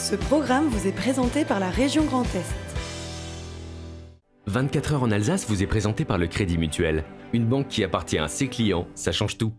Ce programme vous est présenté par la région Grand Est. 24 heures en Alsace vous est présenté par le Crédit Mutuel. Une banque qui appartient à ses clients, ça change tout.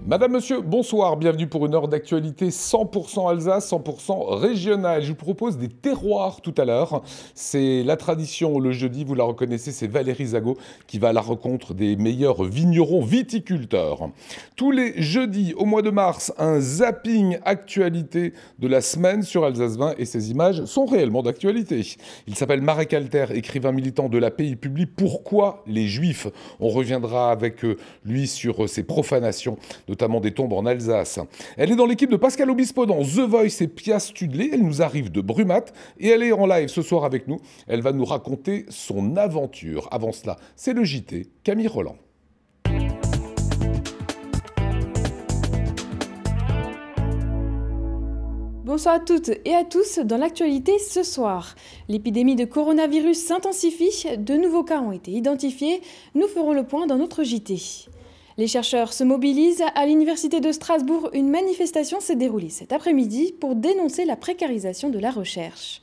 Madame, Monsieur, bonsoir, bienvenue pour une heure d'actualité 100% Alsace, 100% régionale. Je vous propose des terroirs tout à l'heure. C'est la tradition le jeudi, vous la reconnaissez, c'est Valérie Zago qui va à la rencontre des meilleurs vignerons viticulteurs. Tous les jeudis au mois de mars, un zapping actualité de la semaine sur Alsace 20 et ces images sont réellement d'actualité. Il s'appelle Marek Alter, écrivain militant de la paix, il publie « Pourquoi les Juifs ?» On reviendra avec lui sur ces profanations, notamment des tombes en Alsace. Elle est dans l'équipe de Pascal Obispo dans The Voice et Pia Studley. Elle nous arrive de Brumat et elle est en live ce soir avec nous. Elle va nous raconter son aventure. Avant cela, c'est le JT, Camille Roland. Bonsoir à toutes et à tous. Dans l'actualité ce soir, l'épidémie de coronavirus s'intensifie. De nouveaux cas ont été identifiés. Nous ferons le point dans notre JT. Les chercheurs se mobilisent. À l'Université de Strasbourg, une manifestation s'est déroulée cet après-midi pour dénoncer la précarisation de la recherche.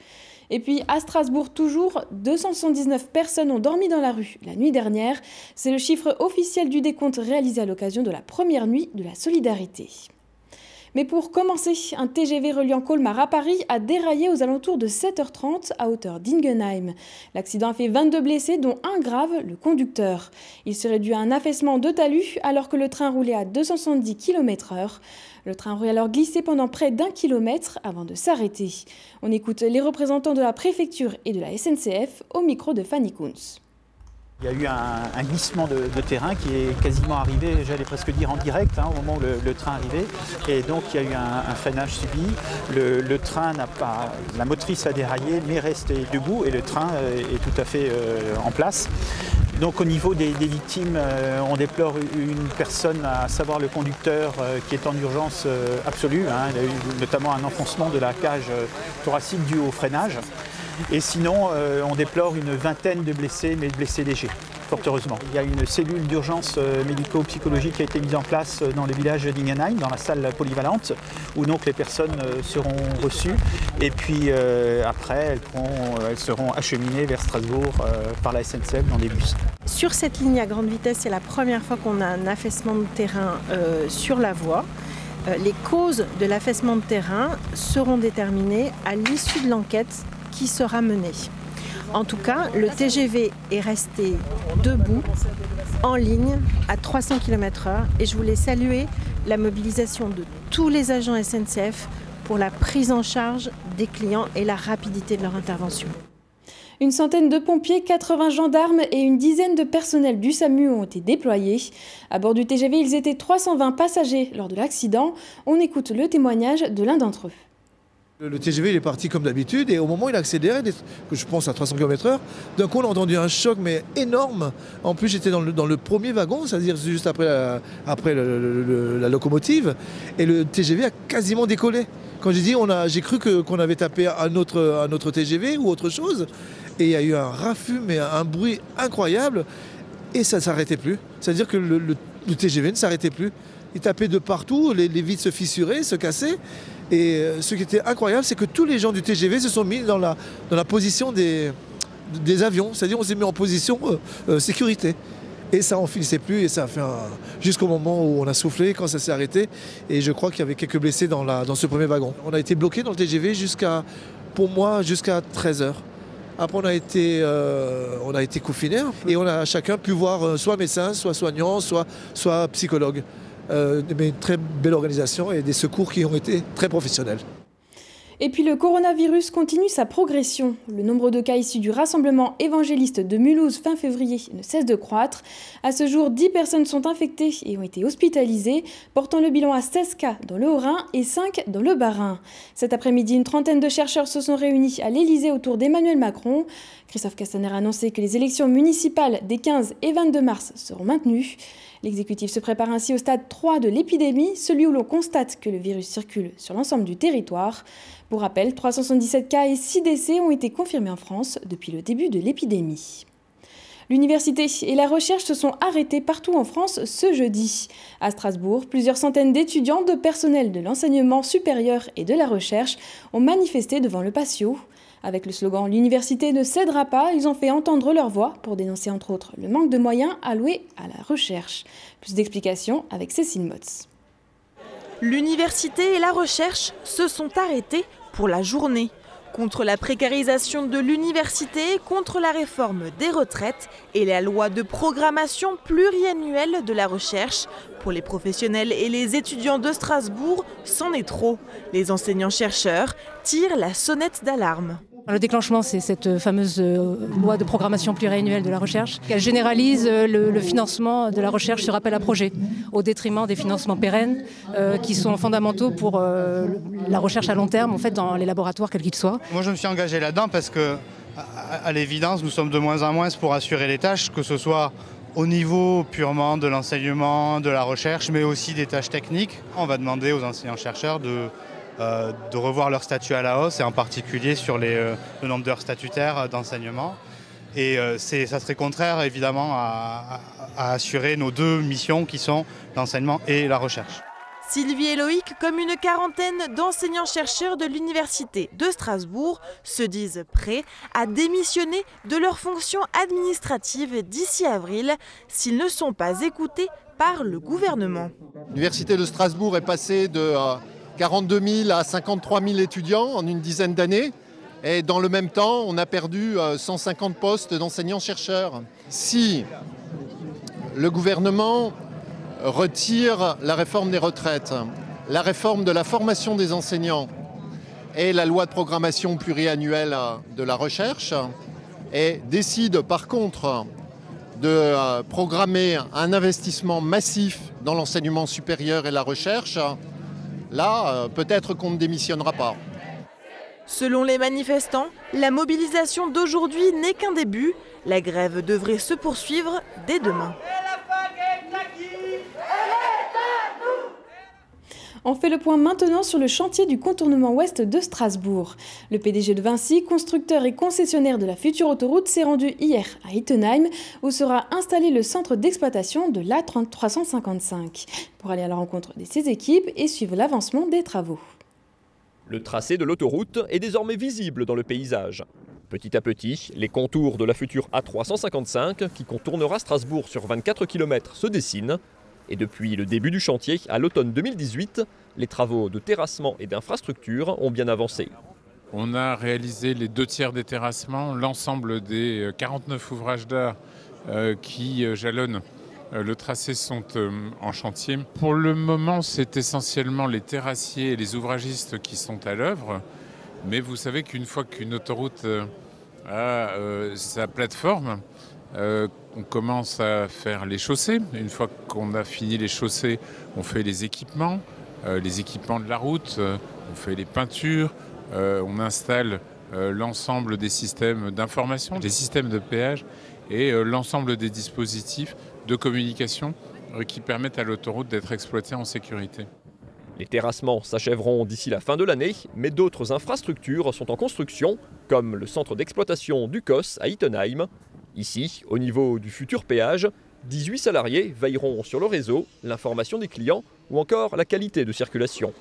Et puis à Strasbourg toujours, 279 personnes ont dormi dans la rue la nuit dernière. C'est le chiffre officiel du décompte réalisé à l'occasion de la première nuit de la solidarité. Mais pour commencer, un TGV reliant Colmar à Paris a déraillé aux alentours de 7h30 à hauteur d'Ingenheim. L'accident a fait 22 blessés, dont un grave, le conducteur. Il serait dû à un affaissement de talus alors que le train roulait à 270 km/h. Le train aurait alors glissé pendant près d'1 kilomètre avant de s'arrêter. On écoute les représentants de la préfecture et de la SNCF au micro de Fanny Kunz. Il y a eu un glissement de terrain qui est quasiment arrivé, j'allais presque dire en direct, au moment où le train arrivait. Et donc il y a eu un freinage subi. Le train n'a pas, la motrice a déraillé, mais resté debout et le train est tout à fait en place. Donc au niveau des victimes, on déplore une personne, à savoir le conducteur, qui est en urgence absolue. Il a eu notamment un enfoncement de la cage thoracique dû au freinage. Et sinon, on déplore une vingtaine de blessés, mais de blessés légers, fort heureusement. Il y a une cellule d'urgence médico-psychologique qui a été mise en place dans le village d'Ingenheim, dans la salle polyvalente, où donc les personnes seront reçues. Et puis après, elles seront acheminées vers Strasbourg par la SNCF dans des bus. Sur cette ligne à grande vitesse, c'est la première fois qu'on a un affaissement de terrain sur la voie. Les causes de l'affaissement de terrain seront déterminées à l'issue de l'enquête qui sera menée. En tout cas, le TGV est resté debout, en ligne, à 300 km/h et je voulais saluer la mobilisation de tous les agents SNCF pour la prise en charge des clients et la rapidité de leur intervention. Une centaine de pompiers, 80 gendarmes et une dizaine de personnels du SAMU ont été déployés. À bord du TGV, ils étaient 320 passagers lors de l'accident. On écoute le témoignage de l'un d'entre eux. Le TGV il est parti comme d'habitude et au moment où il a accéléré, que je pense à 300 km/h, d'un coup on a entendu un choc mais énorme. En plus j'étais dans le premier wagon, c'est-à-dire juste après la locomotive, et le TGV a quasiment décollé. Quand j'ai dit, j'ai cru qu'on avait tapé un autre TGV ou autre chose, et il y a eu un raffut, mais un bruit incroyable, et ça ne s'arrêtait plus. C'est-à-dire que le TGV ne s'arrêtait plus. Il tapait de partout, les vitres se fissuraient, se cassaient. Et ce qui était incroyable, c'est que tous les gens du TGV se sont mis dans la position des avions. C'est-à-dire on s'est mis en position sécurité. Et ça n'en finissait plus et ça a fait jusqu'au moment où on a soufflé, quand ça s'est arrêté. Et je crois qu'il y avait quelques blessés dans ce premier wagon. On a été bloqué dans le TGV jusqu'à 13h. Après, on a été confinés et on a chacun pu voir soit médecin, soit soignant, soit psychologue. Mais une très belle organisation et des secours qui ont été très professionnels. Et puis le coronavirus continue sa progression. Le nombre de cas issus du rassemblement évangéliste de Mulhouse fin février ne cesse de croître. À ce jour, 10 personnes sont infectées et ont été hospitalisées, portant le bilan à 16 cas dans le Haut-Rhin et 5 dans le Bas-Rhin. Cet après-midi, une trentaine de chercheurs se sont réunis à l'Élysée autour d'Emmanuel Macron. Christophe Castaner a annoncé que les élections municipales des 15 et 22 mars seront maintenues. L'exécutif se prépare ainsi au stade 3 de l'épidémie, celui où l'on constate que le virus circule sur l'ensemble du territoire. Pour rappel, 377 cas et 6 décès ont été confirmés en France depuis le début de l'épidémie. L'université et la recherche se sont arrêtés partout en France ce jeudi. À Strasbourg, plusieurs centaines d'étudiants, de personnel de l'enseignement supérieur et de la recherche ont manifesté devant le patio. Avec le slogan « L'université ne cédera pas », ils ont fait entendre leur voix pour dénoncer entre autres le manque de moyens alloués à la recherche. Plus d'explications avec Cécile Motz. L'université et la recherche se sont arrêtés pour la journée. Contre la précarisation de l'université, contre la réforme des retraites et la loi de programmation pluriannuelle de la recherche. Pour les professionnels et les étudiants de Strasbourg, c'en est trop. Les enseignants-chercheurs tirent la sonnette d'alarme. Le déclenchement, c'est cette fameuse loi de programmation pluriannuelle de la recherche. Elle généralise le financement de la recherche sur appel à projet, au détriment des financements pérennes qui sont fondamentaux pour la recherche à long terme, en fait, dans les laboratoires, quels qu'ils soient. Moi, je me suis engagé là-dedans parce que, à l'évidence, nous sommes de moins en moins pour assurer les tâches, que ce soit au niveau purement de l'enseignement, de la recherche, mais aussi des tâches techniques. On va demander aux enseignants-chercheurs de revoir leur statut à la hausse, et en particulier sur le nombre d'heures statutaires d'enseignement. Et ça serait contraire évidemment à assurer nos deux missions qui sont l'enseignement et la recherche. Sylvie et Loïc, comme une quarantaine d'enseignants-chercheurs de l'Université de Strasbourg, se disent prêts à démissionner de leurs fonctions administratives d'ici avril s'ils ne sont pas écoutés par le gouvernement. L'Université de Strasbourg est passée de 42 000 à 53 000 étudiants en une dizaine d'années. Et dans le même temps, on a perdu 150 postes d'enseignants-chercheurs. Si le gouvernement retire la réforme des retraites, la réforme de la formation des enseignants et la loi de programmation pluriannuelle de la recherche, et décide par contre de programmer un investissement massif dans l'enseignement supérieur et la recherche, là, peut-être qu'on ne démissionnera pas. Selon les manifestants, la mobilisation d'aujourd'hui n'est qu'un début. La grève devrait se poursuivre dès demain. On fait le point maintenant sur le chantier du contournement ouest de Strasbourg. Le PDG de Vinci, constructeur et concessionnaire de la future autoroute, s'est rendu hier à Ittenheim, où sera installé le centre d'exploitation de l'A355, pour aller à la rencontre de ses équipes et suivre l'avancement des travaux. Le tracé de l'autoroute est désormais visible dans le paysage. Petit à petit, les contours de la future A355, qui contournera Strasbourg sur 24 km, se dessinent. Et depuis le début du chantier, à l'automne 2018, les travaux de terrassement et d'infrastructure ont bien avancé. On a réalisé les 2/3 des terrassements, l'ensemble des 49 ouvrages d'art qui jalonnent le tracé sont en chantier. Pour le moment, c'est essentiellement les terrassiers et les ouvragistes qui sont à l'œuvre. Mais vous savez qu'une fois qu'une autoroute a sa plateforme, on commence à faire les chaussées. Une fois qu'on a fini les chaussées, on fait les équipements de la route, on fait les peintures, on installe l'ensemble des systèmes d'information, des systèmes de péage et l'ensemble des dispositifs de communication qui permettent à l'autoroute d'être exploitée en sécurité. Les terrassements s'achèveront d'ici la fin de l'année, mais d'autres infrastructures sont en construction, comme le centre d'exploitation du COS à Ittenheim. Ici, au niveau du futur péage, 18 salariés veilleront sur le réseau, l'information des clients ou encore la qualité de circulation.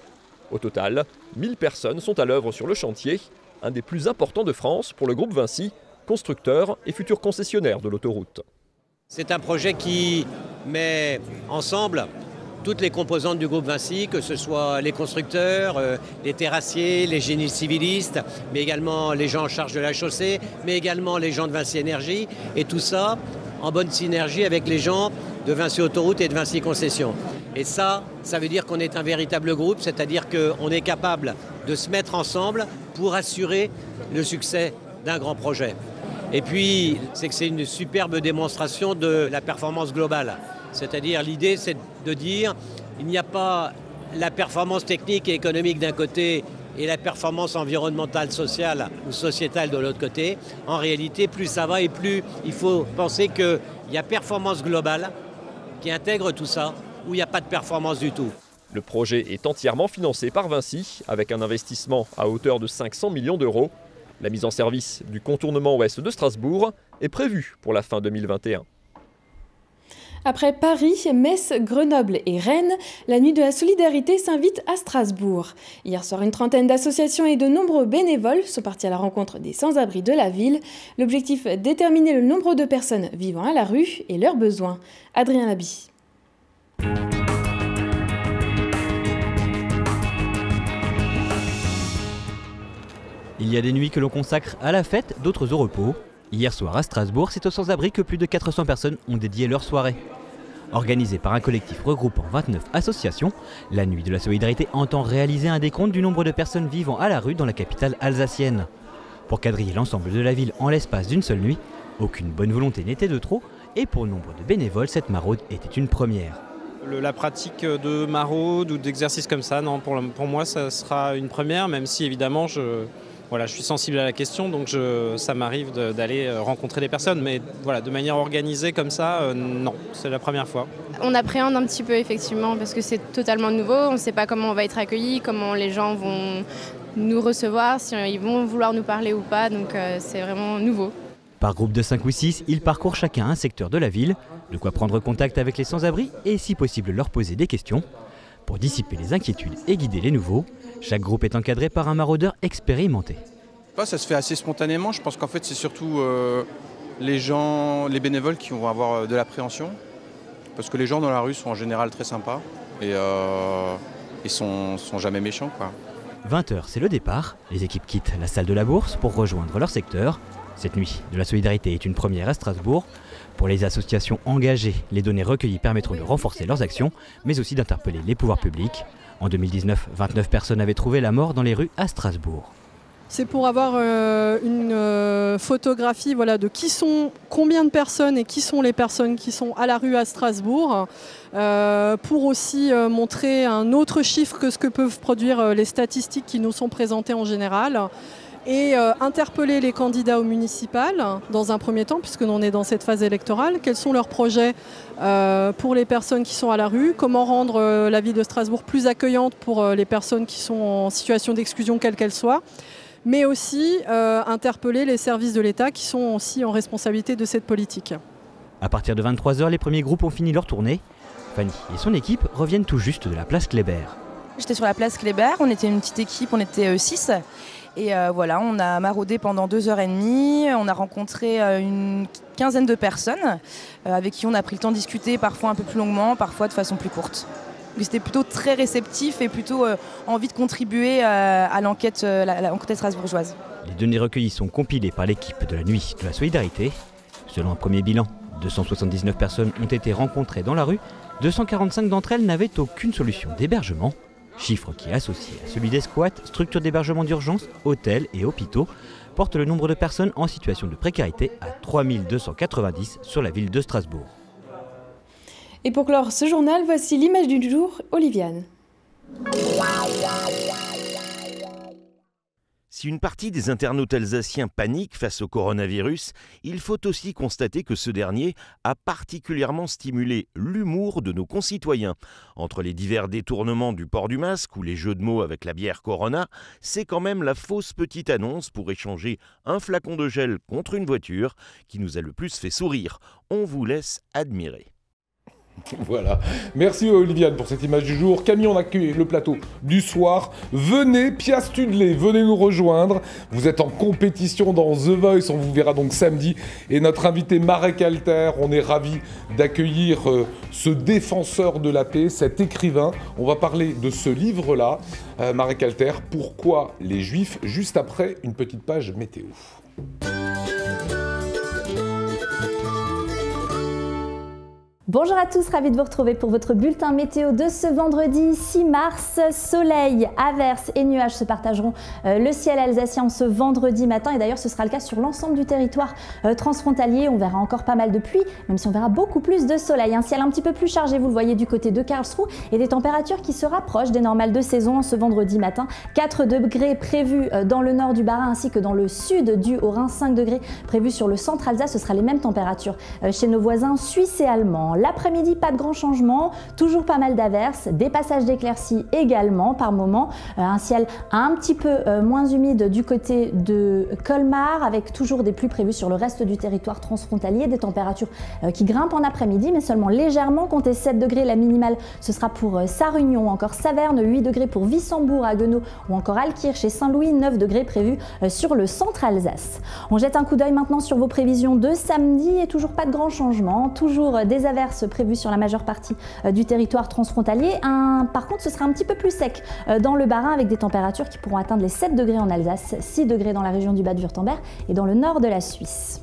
Au total, 1000 personnes sont à l'œuvre sur le chantier, un des plus importants de France pour le groupe Vinci, constructeur et futur concessionnaire de l'autoroute. C'est un projet qui met ensemble toutes les composantes du groupe Vinci, que ce soit les constructeurs, les terrassiers, les génies civilistes, mais également les gens en charge de la chaussée, mais également les gens de Vinci Énergie, et tout ça en bonne synergie avec les gens de Vinci Autoroute et de Vinci Concession. Et ça veut dire qu'on est un véritable groupe, c'est-à-dire qu'on est capable de se mettre ensemble pour assurer le succès d'un grand projet. Et puis, c'est que c'est une superbe démonstration de la performance globale. C'est-à-dire, l'idée, c'est de dire, il n'y a pas la performance technique et économique d'un côté et la performance environnementale, sociale ou sociétale de l'autre côté. En réalité, plus ça va et plus il faut penser qu'il y a performance globale qui intègre tout ça, ou il n'y a pas de performance du tout. Le projet est entièrement financé par Vinci, avec un investissement à hauteur de 500 millions d'euros. La mise en service du contournement ouest de Strasbourg est prévu pour la fin 2021. Après Paris, Metz, Grenoble et Rennes, la Nuit de la Solidarité s'invite à Strasbourg. Hier soir, une trentaine d'associations et de nombreux bénévoles sont partis à la rencontre des sans-abri de la ville. L'objectif, déterminer le nombre de personnes vivant à la rue et leurs besoins. Adrien Laby. Il y a des nuits que l'on consacre à la fête, d'autres au repos. Hier soir à Strasbourg, c'est aux sans-abri que plus de 400 personnes ont dédié leur soirée. Organisée par un collectif regroupant 29 associations, la Nuit de la Solidarité entend réaliser un décompte du nombre de personnes vivant à la rue dans la capitale alsacienne. Pour quadriller l'ensemble de la ville en l'espace d'une seule nuit, aucune bonne volonté n'était de trop, et pour nombre de bénévoles, cette maraude était une première. La pratique de maraude ou d'exercices comme ça, non, pour moi, ça sera une première, même si évidemment je suis sensible à la question, donc ça m'arrive d'aller rencontrer des personnes, mais voilà, de manière organisée comme ça, non, c'est la première fois. On appréhende un petit peu effectivement parce que c'est totalement nouveau, on ne sait pas comment on va être accueillis, comment les gens vont nous recevoir, si ils vont vouloir nous parler ou pas, donc c'est vraiment nouveau. Par groupe de 5 ou 6, ils parcourent chacun un secteur de la ville, de quoi prendre contact avec les sans-abri et si possible leur poser des questions. Pour dissiper les inquiétudes et guider les nouveaux, chaque groupe est encadré par un maraudeur expérimenté. Ça se fait assez spontanément, je pense qu'en fait c'est surtout les bénévoles qui vont avoir de l'appréhension, parce que les gens dans la rue sont en général très sympas et ils sont jamais méchants, quoi. 20h, c'est le départ, les équipes quittent la salle de la Bourse pour rejoindre leur secteur. Cette nuit de la solidarité est une première à Strasbourg. Pour les associations engagées, les données recueillies permettront de renforcer leurs actions, mais aussi d'interpeller les pouvoirs publics. En 2019, 29 personnes avaient trouvé la mort dans les rues à Strasbourg. C'est pour avoir une photographie de combien de personnes et qui sont les personnes qui sont à la rue à Strasbourg, pour aussi montrer un autre chiffre que ce que peuvent produire les statistiques qui nous sont présentées en général. Et interpeller les candidats aux municipales dans un premier temps, puisque l'on est dans cette phase électorale. Quels sont leurs projets pour les personnes qui sont à la rue? Comment rendre la ville de Strasbourg plus accueillante pour les personnes qui sont en situation d'exclusion, quelle qu'elle soit? Mais aussi interpeller les services de l'État qui sont aussi en responsabilité de cette politique. À partir de 23h, les premiers groupes ont fini leur tournée. Fanny et son équipe reviennent tout juste de la place Kléber. J'étais sur la place Kléber, on était une petite équipe, on était 6. Et on a maraudé pendant 2h30, on a rencontré une quinzaine de personnes avec qui on a pris le temps de discuter, parfois un peu plus longuement, parfois de façon plus courte. C'était plutôt très réceptif et plutôt envie de contribuer à l'enquête strasbourgeoise. Les données recueillies sont compilées par l'équipe de la Nuit de la Solidarité. Selon un premier bilan, 279 personnes ont été rencontrées dans la rue, 245 d'entre elles n'avaient aucune solution d'hébergement. Chiffre qui, associé à celui des squats, structures d'hébergement d'urgence, hôtels et hôpitaux, porte le nombre de personnes en situation de précarité à 3290 sur la ville de Strasbourg. Et pour clore ce journal, voici l'image du jour, Oliviane. Si une partie des internautes alsaciens paniquent face au coronavirus, il faut aussi constater que ce dernier a particulièrement stimulé l'humour de nos concitoyens. Entre les divers détournements du port du masque ou les jeux de mots avec la bière Corona, c'est quand même la fausse petite annonce pour échanger un flacon de gel contre une voiture qui nous a le plus fait sourire. On vous laisse admirer. Voilà. Merci Oliviane pour cette image du jour. Camille, on accueille le plateau du soir. Venez, Piast Tudley, venez nous rejoindre. Vous êtes en compétition dans The Voice, on vous verra donc samedi. Et notre invité Marek Alter, on est ravis d'accueillir ce défenseur de la paix, cet écrivain. On va parler de ce livre-là, Marek Alter, Pourquoi les Juifs, juste après une petite page météo. Bonjour à tous, ravi de vous retrouver pour votre bulletin météo de ce vendredi 6 mars. Soleil, averses et nuages se partageront le ciel alsacien ce vendredi matin et d'ailleurs ce sera le cas sur l'ensemble du territoire transfrontalier. On verra encore pas mal de pluie, même si on verra beaucoup plus de soleil. Un ciel un petit peu plus chargé, vous le voyez du côté de Karlsruhe et des températures qui se rapprochent des normales de saison ce vendredi matin. 4 degrés prévus dans le nord du Bas-Rhin ainsi que dans le sud du Haut-Rhin, 5 degrés prévus sur le centre Alsace. Ce sera les mêmes températures chez nos voisins suisses et allemands. l'après-midi, pas de grand changement, toujours pas mal d'averses, des passages d'éclaircies également par moment, un ciel un petit peu moins humide du côté de Colmar, avec toujours des pluies prévues sur le reste du territoire transfrontalier, des températures qui grimpent en après-midi, mais seulement légèrement, comptez 7 degrés la minimale, ce sera pour Sarre-Union, encore Saverne, 8 degrés pour Wissembourg, Haguenau ou encore Altkirch et Saint-Louis, 9 degrés prévus sur le centre Alsace. On jette un coup d'œil maintenant sur vos prévisions de samedi et toujours pas de grands changements, toujours des averses prévues sur la majeure partie du territoire transfrontalier. Par contre, ce sera un petit peu plus sec dans le Bas-Rhin avec des températures qui pourront atteindre les 7 degrés en Alsace, 6 degrés dans la région du Bade-Wurtemberg et dans le nord de la Suisse.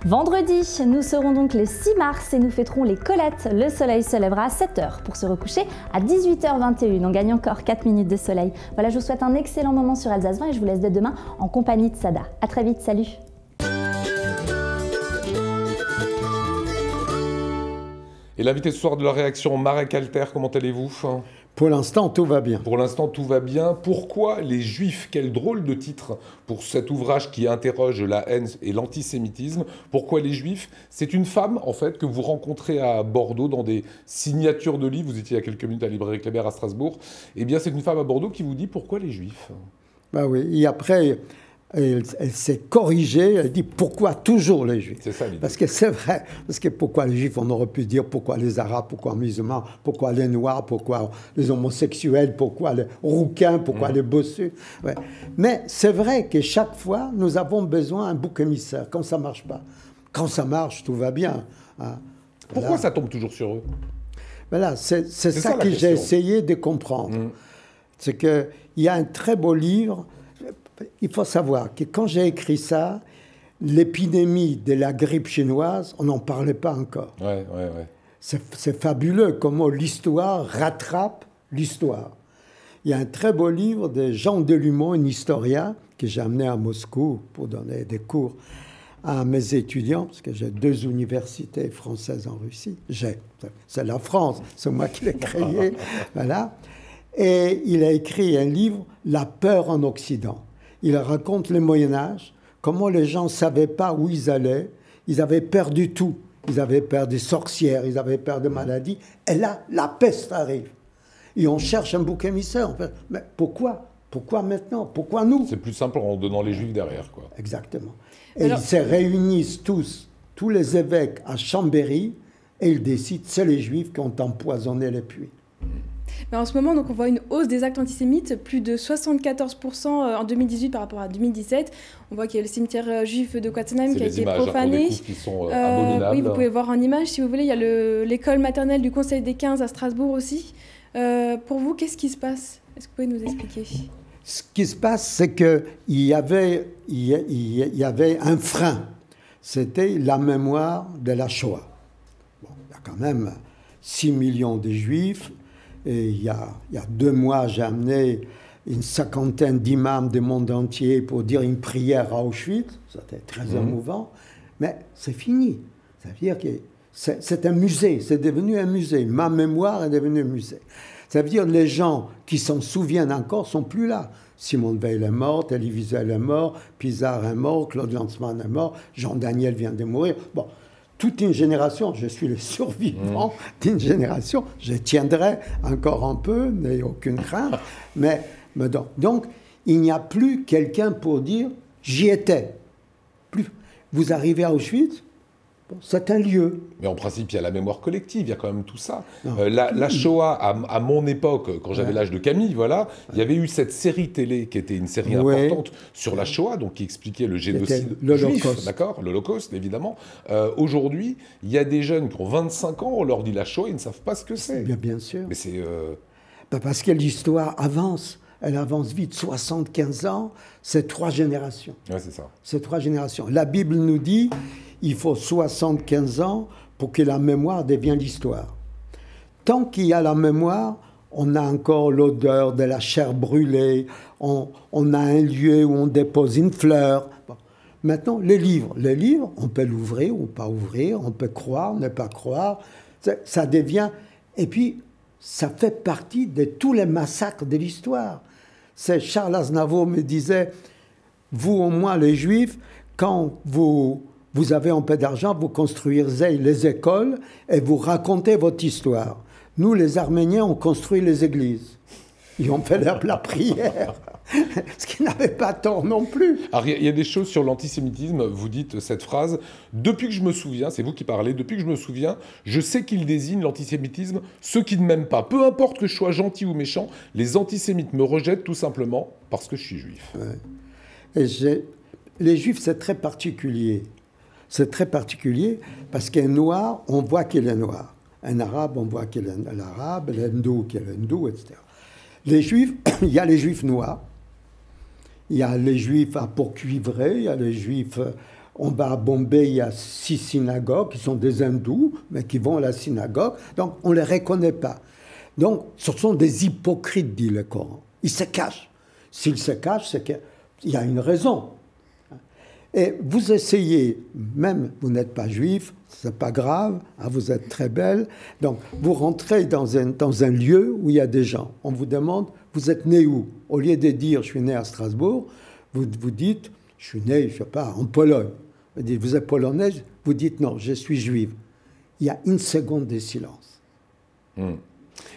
Vendredi, nous serons donc le 6 mars et nous fêterons les Colettes. Le soleil se lèvera à 7h pour se recoucher à 18h21. On gagne encore 4 minutes de soleil. Voilà, je vous souhaite un excellent moment sur Alsace 20 et je vous laisse dès demain en compagnie de Sada. A très vite, salut! Et l'invité ce soir de la réaction, Marek Alter, comment allez-vous? Pour l'instant, tout va bien. Pour l'instant, tout va bien. Pourquoi les Juifs? Quel drôle de titre pour cet ouvrage qui interroge la haine et l'antisémitisme. Pourquoi les Juifs? C'est une femme, en fait, que vous rencontrez à Bordeaux dans des signatures de livres. Vous étiez il y a quelques minutes à la librairie Kléber à Strasbourg. Eh bien, c'est une femme à Bordeaux qui vous dit pourquoi les Juifs? Ben oui, et après... Elle s'est corrigée, elle dit pourquoi toujours les Juifs. C'est ça l'idée. Parce que c'est vrai, parce que pourquoi les Juifs, on aurait pu dire pourquoi les Arabes, pourquoi les musulmans, pourquoi les Noirs, pourquoi les homosexuels, pourquoi les Rouquins, pourquoi les Bossus. Ouais. Mais c'est vrai que chaque fois, nous avons besoin d'un bouc émissaire quand ça ne marche pas. Quand ça marche, tout va bien. Hein. Pourquoi ça tombe toujours sur eux? Voilà, c'est ça que j'ai essayé de comprendre. C'est qu'il y a un très beau livre. Il faut savoir que quand j'ai écrit ça, l'épidémie de la grippe chinoise, on n'en parlait pas encore. C'est fabuleux comment l'histoire rattrape l'histoire. Il y a un très beau livre de Jean Delumeau, un historien, que j'ai amené à Moscou pour donner des cours à mes étudiants, parce que j'ai 2 universités françaises en Russie. C'est la France, c'est moi qui l'ai créé. Voilà. Et il a écrit un livre, La peur en Occident. Il raconte le Moyen-Âge, comment les gens ne savaient pas où ils allaient. Ils avaient peur du tout. Ils avaient peur des sorcières, ils avaient peur de maladies. Et là, la peste arrive. Et on cherche un bouc émissaire. Mais pourquoi? Pourquoi maintenant? Pourquoi nous? C'est plus simple en donnant les Juifs derrière, quoi. Exactement. Et alors... ils se réunissent tous les évêques à Chambéry, et ils décident, c'est les Juifs qui ont empoisonné les puits. Mais en ce moment, donc, on voit une hausse des actes antisémites, plus de 74% en 2018 par rapport à 2017. On voit qu'il y a le cimetière juif de Quatzenheim qui a été profané. Qui sont abominables. Oui, vous pouvez voir en image si vous voulez. Il y a l'école maternelle du Conseil des 15 à Strasbourg aussi. Pour vous, qu'est-ce qui se passe? Est-ce que vous pouvez nous expliquer? Ce qui se passe, c'est qu'il y avait un frein. C'était la mémoire de la Shoah. Bon, il y a quand même 6 millions de Juifs. Et il y a 2 mois, j'ai amené une 50aine d'imams du monde entier pour dire une prière à Auschwitz. C'était très émouvant. Mais c'est fini. Ça veut dire que c'est un musée. C'est devenu un musée. Ma mémoire est devenue un musée. Ça veut dire que les gens qui s'en souviennent encore ne sont plus là. Simone Veil est morte, Elie Wiesel est mort, Pizarre est mort, Claude Lanzmann est mort, Jean Daniel vient de mourir. Bon. Toute une génération, je suis le survivant d'une génération, je tiendrai encore un peu, n'ayez aucune crainte, mais donc il n'y a plus quelqu'un pour dire « j'y étais ». Vous arrivez à Auschwitz, c'est un lieu. Mais en principe, il y a la mémoire collective, il y a quand même tout ça. La Shoah, à mon époque, quand j'avais l'âge de Camille, voilà, il y avait eu cette série télé qui était une série importante sur la Shoah, donc qui expliquait le génocide juif, d'accord, l'Holocauste, évidemment. Aujourd'hui, il y a des jeunes qui ont 25 ans, on leur dit la Shoah, ils ne savent pas ce que c'est. Bien sûr. Mais c'est... Parce que l'histoire avance. Elle avance vite. 75 ans, c'est 3 générations. Ouais, c'est ça. C'est 3 générations. La Bible nous dit... il faut 75 ans pour que la mémoire devienne l'histoire. Tant qu'il y a la mémoire, on a encore l'odeur de la chair brûlée, on a un lieu où on dépose une fleur. Bon. Maintenant, les livres, on peut l'ouvrir ou pas ouvrir, on peut croire, ne pas croire, ça devient... Et puis, ça fait partie de tous les massacres de l'histoire. Charles Aznavour me disait, vous au moins les Juifs, quand vous vous avez un peu d'argent, vous construisez les écoles et vous racontez votre histoire. Nous, les Arméniens, on construit les églises. Ils ont fait la prière. Ce qui n'avait pas tort non plus. Alors, il y a des choses sur l'antisémitisme. Vous dites cette phrase. Depuis que je me souviens, c'est vous qui parlez, depuis que je me souviens, je sais qu'il désigne l'antisémitisme ceux qui ne m'aiment pas. Peu importe que je sois gentil ou méchant, les antisémites me rejettent tout simplement parce que je suis juif. Ouais. Et les juifs, c'est très particulier. C'est très particulier parce qu'un noir, on voit qu'il est noir. Un arabe, on voit qu'il est l'arabe, l'hindou, qu'il est l'hindou, etc. Les juifs, il y a les juifs noirs. Il y a les juifs à Port-Cuivré, il y a les juifs... On va à Bombay, il y a 6 synagogues qui sont des hindous, mais qui vont à la synagogue. Donc, on ne les reconnaît pas. Donc, ce sont des hypocrites, dit le Coran. Ils se cachent. S'ils se cachent, c'est qu'il y a une raison. Et vous essayez, même vous n'êtes pas juif, c'est pas grave, hein, vous êtes très belle. Donc, vous rentrez dans un lieu où il y a des gens. On vous demande, vous êtes né où? Au lieu de dire, je suis né à Strasbourg, vous dites, je suis né, je ne sais pas, en Pologne. Vous dites, vous êtes polonaise? Vous dites, non, je suis juive. Il y a une seconde de silence.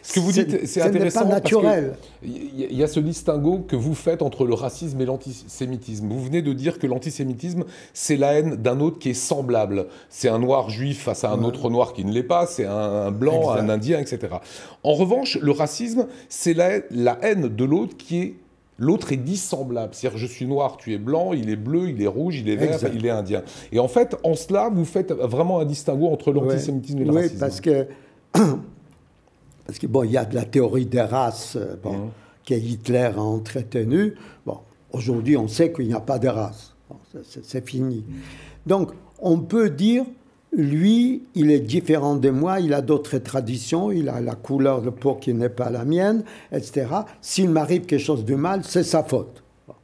Ce que vous dites, c'est intéressant. Ce n'est pas naturel. Il y a ce distinguo que vous faites entre le racisme et l'antisémitisme. Vous venez de dire que l'antisémitisme, c'est la haine d'un autre qui est semblable. C'est un noir juif face à un autre noir qui ne l'est pas, c'est un blanc, un indien, etc. En revanche, le racisme, c'est la haine de l'autre qui est... L'autre est dissemblable. C'est-à-dire, je suis noir, tu es blanc, il est bleu, il est rouge, il est vert, il est indien. Et en fait, en cela, vous faites vraiment un distinguo entre l'antisémitisme et le racisme. Oui, parce que bon, il y a de la théorie des races que Hitler a entretenue. Bon, aujourd'hui, on sait qu'il n'y a pas de race. Bon, c'est fini. Donc, on peut dire, lui, il est différent de moi, il a d'autres traditions, il a la couleur de peau qui n'est pas la mienne, etc. S'il m'arrive quelque chose de mal, c'est sa faute. Bon.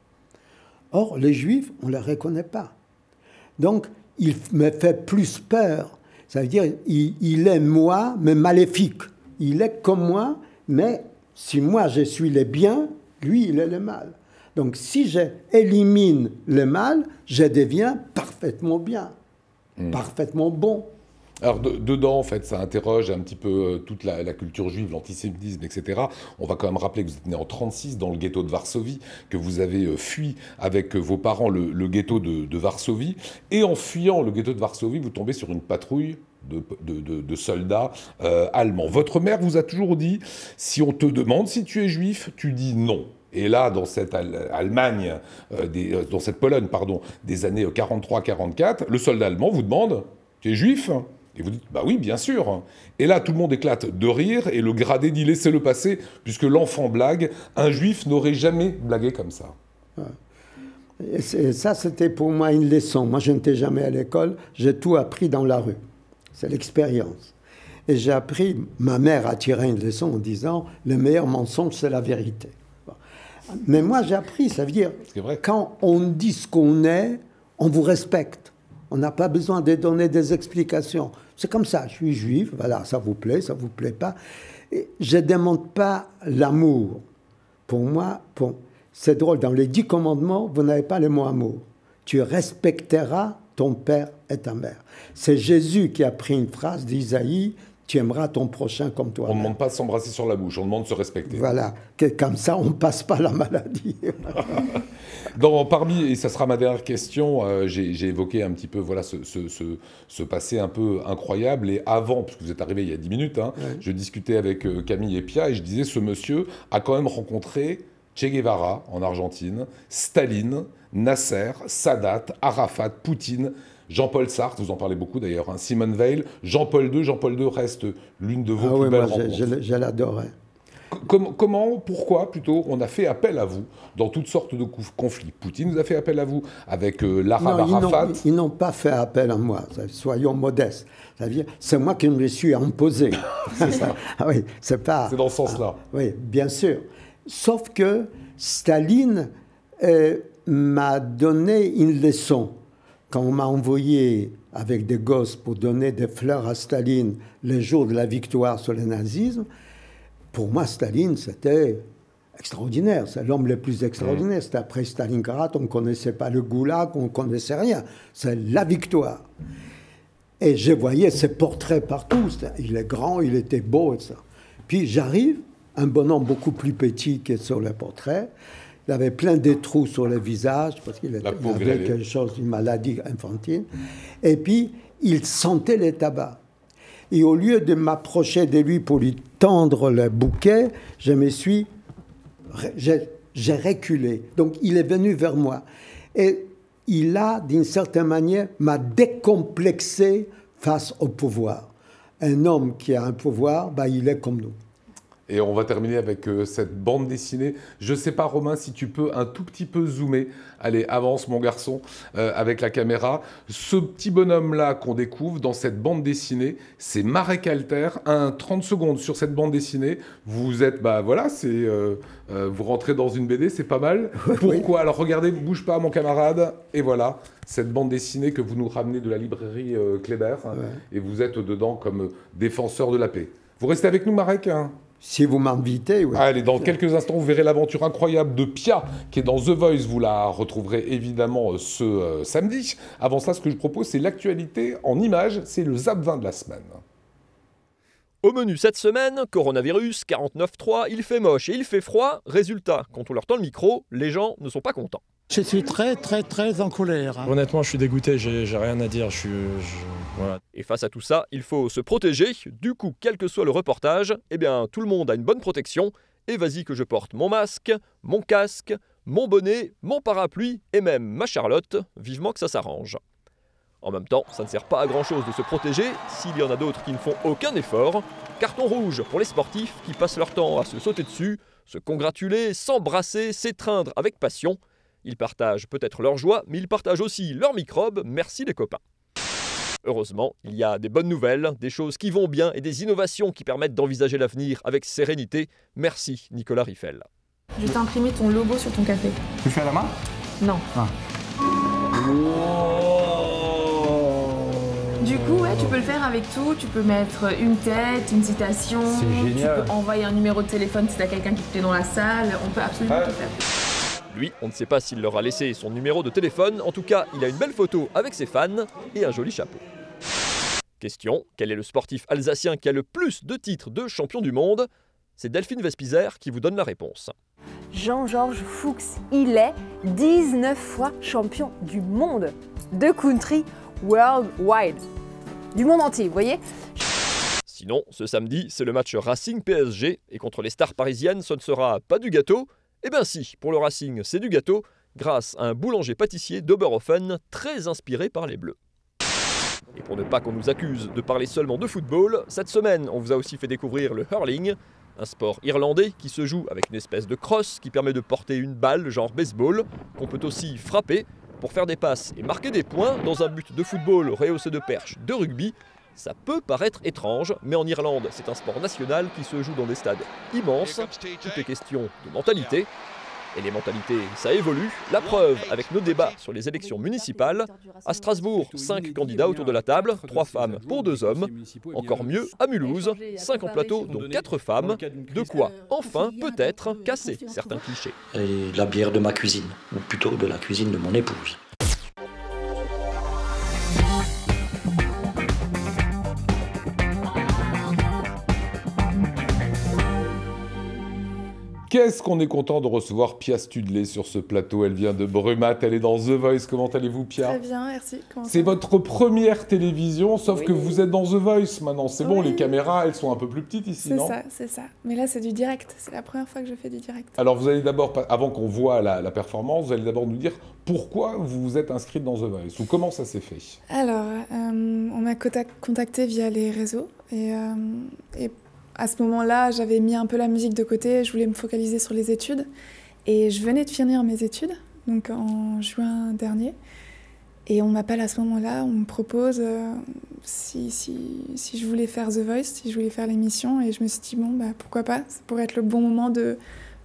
Or, les Juifs, on ne les reconnaît pas. Donc, il me fait plus peur. Ça veut dire, il est moi, mais maléfique. Il est comme moi, mais si moi je suis le bien, lui il est le mal. Donc si j'élimine le mal, je deviens parfaitement bien, parfaitement bon. Alors dedans, en fait, ça interroge un petit peu toute la culture juive, l'antisémitisme, etc. On va quand même rappeler que vous êtes né en 1936 dans le ghetto de Varsovie, que vous avez fui avec vos parents le ghetto de Varsovie. Et en fuyant le ghetto de Varsovie, vous tombez sur une patrouille de soldats allemands. Votre mère vous a toujours dit, si on te demande si tu es juif, tu dis non. Et là, dans cette Allemagne, dans cette Pologne, pardon, des années 43-44, le soldat allemand vous demande, tu es juif ? Et vous dites, bah oui, bien sûr. Et là, tout le monde éclate de rire, et le gradé dit, laissez-le passer, puisque l'enfant blague. Un juif n'aurait jamais blagué comme ça. Et ça, c'était pour moi une leçon. Moi, je n'étais jamais à l'école, j'ai tout appris dans la rue. C'est l'expérience. Et j'ai appris, ma mère a tiré une leçon en disant, le meilleur mensonge, c'est la vérité. Bon. Mais moi, j'ai appris, ça veut dire, quand on dit ce qu'on est, on vous respecte. On n'a pas besoin de donner des explications. C'est comme ça, je suis juif, voilà, ça vous plaît pas. Et je ne demande pas l'amour. Pour moi, c'est drôle, dans les 10 commandements, vous n'avez pas le mot amour. Tu respecteras ton père et ta mère. C'est Jésus qui a pris une phrase d'Isaïe, tu aimeras ton prochain comme toi. On ne demande pas de s'embrasser sur la bouche, on demande de se respecter. Voilà, comme ça, on ne passe pas la maladie. Et ça sera ma dernière question, j'ai évoqué un petit peu voilà, ce passé un peu incroyable. Et avant, puisque vous êtes arrivé il y a 10 minutes, je discutais avec Camille et Pia et je disais, ce monsieur a quand même rencontré Che Guevara en Argentine, Staline, Nasser, Sadat, Arafat, Poutine, Jean-Paul Sartre, vous en parlez beaucoup d'ailleurs, Simone Veil, Jean-Paul II reste l'une de vos plus belles rencontres. Je l'adorais. Comment, pourquoi plutôt, on a fait appel à vous dans toutes sortes de conflits? Poutine nous a fait appel à vous avec l'arabe Arafat. Ils n'ont pas fait appel à moi, soyons modestes. C'est moi qui me suis imposé. C'est ça. Ah oui, c'est pas. C'est dans ce sens-là. Oui, bien sûr. Sauf que Staline m'a donné une leçon. Quand on m'a envoyé avec des gosses pour donner des fleurs à Staline le jour de la victoire sur le nazisme, pour moi, Staline, c'était extraordinaire. C'est l'homme le plus extraordinaire. C'était après Stalingrad, on ne connaissait pas le goulag, on ne connaissait rien. C'est la victoire. Et je voyais ses portraits partout. Il est grand, il était beau, etc. Puis j'arrive, un bonhomme beaucoup plus petit que sur les portraits. Il avait plein de trous sur le visage parce qu'il avait quelque chose, une maladie infantile. Et puis, il sentait le tabac. Et au lieu de m'approcher de lui pour lui tendre le bouquet, j'ai reculé. Donc, il est venu vers moi. Et il a, d'une certaine manière, m'a décomplexé face au pouvoir. Un homme qui a un pouvoir, il est comme nous. Et on va terminer avec cette bande dessinée. Je ne sais pas, Romain, si tu peux un tout petit peu zoomer. Allez, avance, mon garçon, avec la caméra. Ce petit bonhomme-là qu'on découvre dans cette bande dessinée, c'est Marek Alter. 30 secondes sur cette bande dessinée. Vous êtes, vous rentrez dans une BD, c'est pas mal. Pourquoi? Alors regardez, bouge pas, mon camarade. Et voilà, cette bande dessinée que vous nous ramenez de la librairie Kléber. Et vous êtes dedans comme défenseur de la paix. Vous restez avec nous, Marek? Si vous m'invitez, oui. Allez, dans quelques instants, vous verrez l'aventure incroyable de Pia, qui est dans The Voice. Vous la retrouverez évidemment ce samedi. Avant ça, ce que je propose, c'est l'actualité en images. C'est le Zap 20 de la semaine. Au menu cette semaine, coronavirus, 49.3, il fait moche et il fait froid. Résultat, quand on leur tend le micro, les gens ne sont pas contents. Je suis très en colère. Honnêtement, je suis dégoûté, j'ai rien à dire. Voilà. Et face à tout ça, il faut se protéger. Du coup, quel que soit le reportage, tout le monde a une bonne protection. Et vas-y que je porte mon masque, mon casque, mon bonnet, mon parapluie et même ma Charlotte. Vivement que ça s'arrange. En même temps, ça ne sert pas à grand-chose de se protéger s'il y en a d'autres qui ne font aucun effort. Carton rouge pour les sportifs qui passent leur temps à se sauter dessus, se congratuler, s'embrasser, s'étreindre avec passion. Ils partagent peut-être leur joie, mais ils partagent aussi leurs microbes. Merci les copains. Heureusement, il y a des bonnes nouvelles, des choses qui vont bien et des innovations qui permettent d'envisager l'avenir avec sérénité. Merci Nicolas Riffel. Je t'ai imprimé ton logo sur ton café. Tu le fais à la main? Non. Ah. Du coup, tu peux le faire avec tout. Tu peux mettre une tête, une citation. C'est génial. Tu peux envoyer un numéro de téléphone si t'as quelqu'un qui te plaît dans la salle. On peut absolument tout faire. Lui, on ne sait pas s'il leur a laissé son numéro de téléphone. En tout cas, il a une belle photo avec ses fans et un joli chapeau. Question, quel est le sportif alsacien qui a le plus de titres de champion du monde? C'est Delphine Vespizer qui vous donne la réponse. Jean-Georges Fuchs, il est 19 fois champion du monde de country worldwide. Du monde entier, vous voyez? Sinon, ce samedi, c'est le match Racing-PSG et contre les stars parisiennes, ce ne sera pas du gâteau. Eh bien si, pour le Racing, c'est du gâteau, grâce à un boulanger-pâtissier d'Oberhofen très inspiré par les Bleus. Et pour ne pas qu'on nous accuse de parler seulement de football, cette semaine, on vous a aussi fait découvrir le hurling, un sport irlandais qui se joue avec une espèce de crosse qui permet de porter une balle genre baseball, qu'on peut aussi frapper pour faire des passes et marquer des points dans un but de football rehaussé de perche de rugby. Ça peut paraître étrange, mais en Irlande, c'est un sport national qui se joue dans des stades immenses. Tout est question de mentalité. Et les mentalités, ça évolue. La preuve avec nos débats sur les élections municipales. À Strasbourg, 5 candidats autour de la table, 3 femmes pour 2 hommes. Encore mieux, à Mulhouse, 5 en plateau, dont 4 femmes. De quoi, enfin, peut-être, casser certains clichés. Et la bière de ma cuisine, ou plutôt de la cuisine de mon épouse. Qu'est-ce qu'on est content de recevoir Pia Studley sur ce plateau. Elle vient de Brumath, elle est dans The Voice. Comment allez-vous, Pia? Très bien, merci. C'est votre première télévision, sauf que vous êtes dans The Voice maintenant. C'est bon, les caméras, elles sont un peu plus petites ici, non? C'est ça. Mais là, c'est du direct. C'est la première fois que je fais du direct. Alors, vous allez d'abord, avant qu'on voit la performance, vous allez d'abord nous dire pourquoi vous vous êtes inscrite dans The Voice ou comment ça s'est fait. Alors, on m'a contacté via les réseaux et à ce moment-là, j'avais mis un peu la musique de côté, je voulais me focaliser sur les études. Et je venais de finir mes études, donc en juin dernier. Et on m'appelle à ce moment-là, on me propose si je voulais faire The Voice, si je voulais faire l'émission. Et je me suis dit, pourquoi pas, ça pourrait être le bon moment de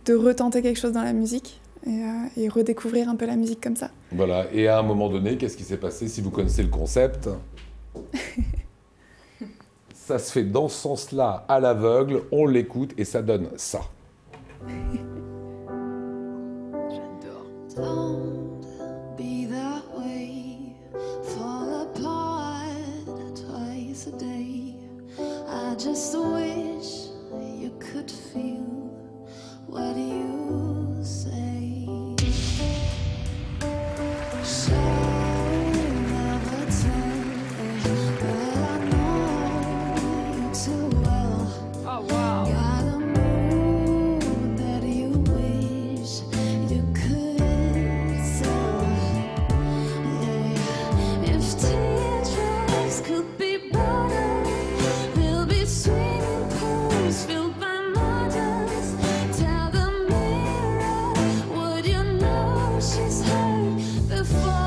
retenter quelque chose dans la musique et redécouvrir un peu la musique comme ça. Voilà, et à un moment donné, qu'est-ce qui s'est passé si vous connaissez le concept? Ça se fait dans ce sens-là, à l'aveugle, on l'écoute et ça donne ça. today. I just wish you could feel what you say. So never tell me, but I know you too well. Oh wow. Got a mood that you wish you could tell. Yeah. If teardrops could be bottled, there'll be swimming pools filled by models. Tell the mirror, would you know she's heard before?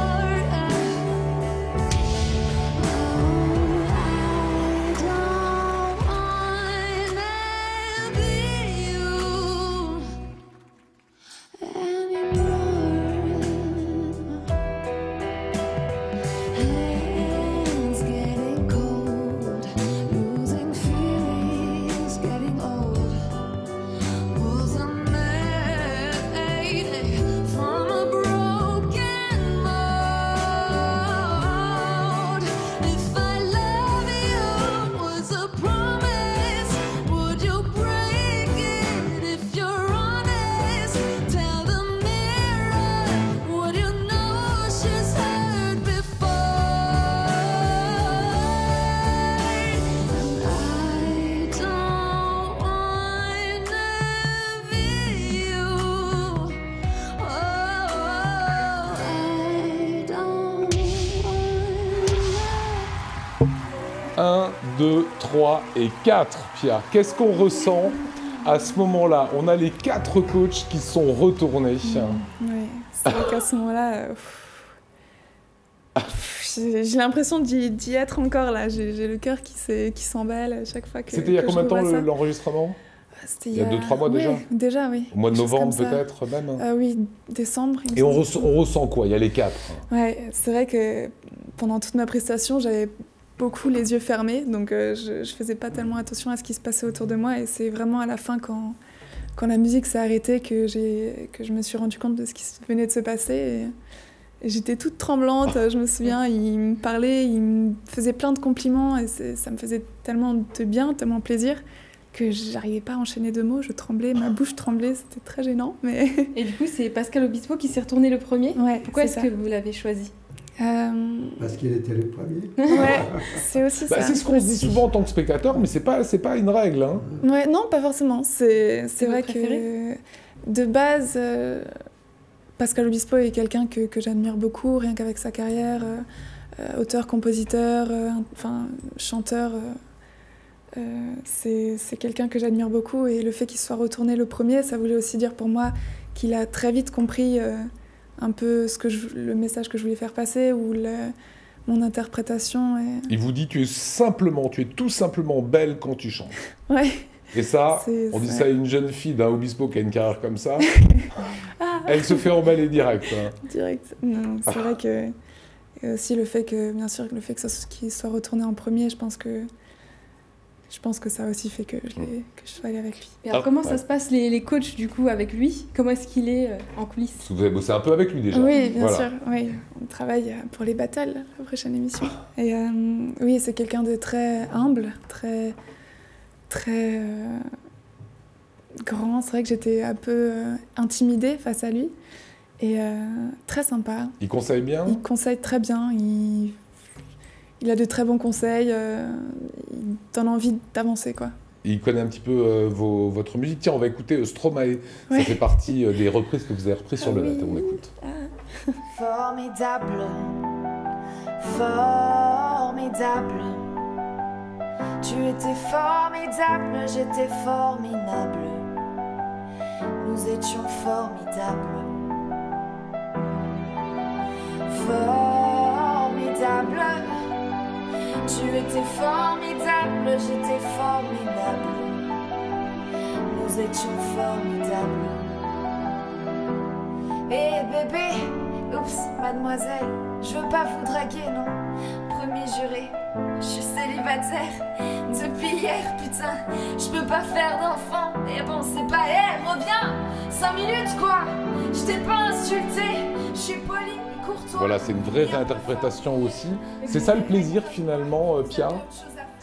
Un, 2, 3 et 4, Pia. Qu'est-ce qu'on ressent à ce moment-là? On a les 4 coachs qui sont retournés. Oui, c'est vrai qu'à ce moment-là, j'ai l'impression d'y être encore là. J'ai le cœur qui s'emballe à chaque fois que C'était il y a combien de temps l'enregistrement? C'était il y a 2-3 mois déjà? Déjà, oui. Au mois de novembre peut-être même? Oui, décembre. Et on ressent quoi? Il y a les 4. Ouais, c'est vrai que pendant toute ma prestation, j'avais beaucoup les yeux fermés, donc je faisais pas tellement attention à ce qui se passait autour de moi, et c'est vraiment à la fin quand la musique s'est arrêtée que je me suis rendu compte de ce qui venait de se passer, et j'étais toute tremblante. Je me souviens, il me parlait, il me faisait plein de compliments, et ça me faisait tellement de bien, tellement plaisir, que j'arrivais pas à enchaîner 2 mots, je tremblais, ma bouche tremblait, c'était très gênant. Mais... Et du coup, c'est Pascal Obispo qui s'est retourné le premier. Ouais, pourquoi est-ce que vous l'avez choisi? Parce qu'il était le premier. Ouais, c'est aussi ça. C'est ce qu'on se dit souvent en tant que spectateur, mais c'est pas une règle. Hein. Ouais, non, pas forcément. C'est vrai que de base, Pascal Obispo est quelqu'un que j'admire beaucoup, rien qu'avec sa carrière, auteur, compositeur, enfin chanteur. C'est quelqu'un que j'admire beaucoup, et le fait qu'il soit retourné le premier, ça voulait aussi dire pour moi qu'il a très vite compris un peu le message que je voulais faire passer, ou mon interprétation. Il vous dit tu es tout simplement belle quand tu chantes. Ouais. Et ça, on dit ça à une jeune fille d'un Obispo qui a une carrière comme ça, elle se fait emballer direct. Hein. Direct. Non, c'est vrai que et aussi le fait que, bien sûr, qu'il soit retourné en premier, je pense que ça a aussi fait que je sois allée avec lui. Et alors, comment ça se passe les coachs du coup avec lui? Comment est-ce qu'il est en coulisses? Parce que vous avez bossé un peu avec lui déjà. Oui, bien sûr. Oui. On travaille pour les battles, la prochaine émission. Et oui, c'est quelqu'un de très humble, très grand. C'est vrai que j'étais un peu intimidée face à lui. Et très sympa. Il conseille bien? Il conseille très bien. Il a de très bons conseils, il donne envie d'avancer, quoi. Il connaît un petit peu votre musique. Tiens, on va écouter Stromae. Ouais. Ça fait partie des reprises que vous avez reprises sur le net. On écoute. Formidable, formidable. Tu étais formidable, j'étais formidable. Nous étions formidables. Formidable. Tu étais formidable, j'étais formidable. Nous étions formidables. Eh bébé, oups, mademoiselle, je veux pas vous draguer, non. Premier juré, je suis célibataire depuis hier, putain. Je peux pas faire d'enfant, mais bon, c'est pas, reviens, 5 minutes quoi. Je t'ai pas insulté, je suis polie. Voilà, c'est une vraie réinterprétation aussi. C'est ça le plaisir finalement, Pia?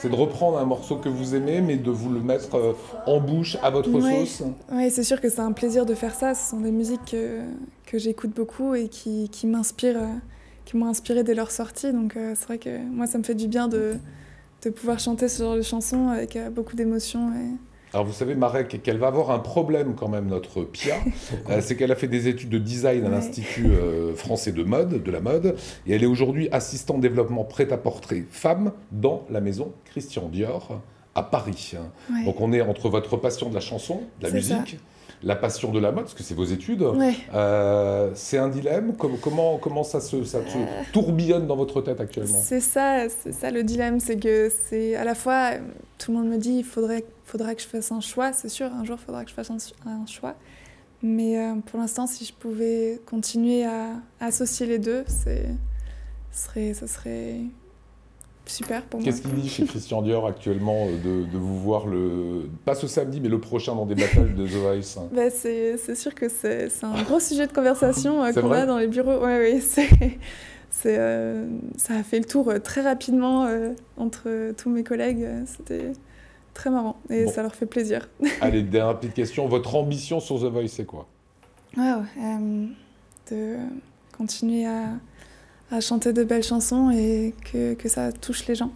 C'est de reprendre un morceau que vous aimez, mais de vous le mettre en bouche à votre sauce. Oui, c'est sûr que c'est un plaisir de faire ça. Ce sont des musiques que j'écoute beaucoup et qui m'inspirent, qui m'ont inspiré dès leur sortie. Donc c'est vrai que moi, ça me fait du bien de pouvoir chanter ce genre de chansons avec beaucoup d'émotion. Alors vous savez, Marek, qu'elle va avoir un problème quand même, notre Pia. C'est qu'elle a fait des études de design à l'Institut français de la mode, et elle est aujourd'hui assistante développement prêt-à-porter femme dans la maison Christian Dior à Paris. Ouais. Donc on est entre votre passion de la chanson, de la musique, la passion de la mode, parce que c'est vos études. Ouais. C'est un dilemme. Comment ça se tourbillonne dans votre tête actuellement? C'est ça le dilemme, c'est que c'est à la fois, tout le monde me dit il faudra que je fasse un choix, c'est sûr, un jour il faudra que je fasse un choix. Mais pour l'instant, si je pouvais continuer à associer les deux, ça serait super pour moi. Qu'est-ce qu'il dit chez Christian Dior actuellement de vous voir, pas ce samedi, mais le prochain dans des battles de The Voice? C'est sûr que c'est un gros sujet de conversation qu'on a dans les bureaux. Oui, ça a fait le tour très rapidement entre tous mes collègues. C'était très marrant et ça leur fait plaisir. Allez, dernière petite question. Votre ambition sur The Voice, c'est quoi? De continuer à chanter de belles chansons et que ça touche les gens.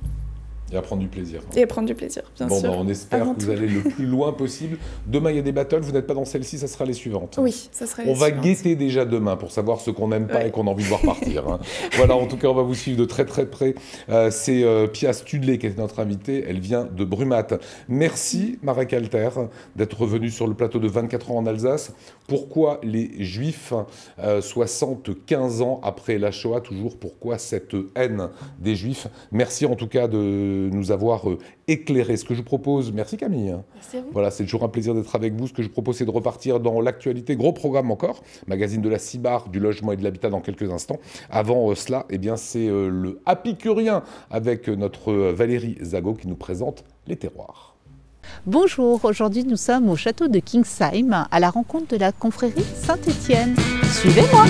Et à prendre du plaisir. Et à prendre du plaisir, bien sûr. On espère que vous allez le plus loin possible. Demain, il y a des battles. Vous n'êtes pas dans celle-ci, ça sera les suivantes. Oui, ça sera les suivantes. On va guetter déjà demain pour savoir ce qu'on n'aime pas et qu'on a envie de voir partir. Voilà, en tout cas, on va vous suivre de très très près. C'est Pia Studley qui est notre invitée. Elle vient de Brumath. Merci, Marek Alter, d'être revenue sur le plateau de 24 ans en Alsace. Pourquoi les Juifs, 75 ans après la Shoah, toujours pourquoi cette haine des Juifs? Merci en tout cas de nous avoir éclairé. Ce que je propose, merci Camille. Merci à vous. Voilà, c'est toujours un plaisir d'être avec vous. Ce que je propose, c'est de repartir dans l'actualité. Gros programme encore, magazine de la Cibar, du logement et de l'habitat dans quelques instants. Avant cela, c'est le Apicurien avec notre Valérie Zago qui nous présente les terroirs. Bonjour, aujourd'hui nous sommes au château de Kingsheim à la rencontre de la confrérie Saint-Étienne. Suivez-moi.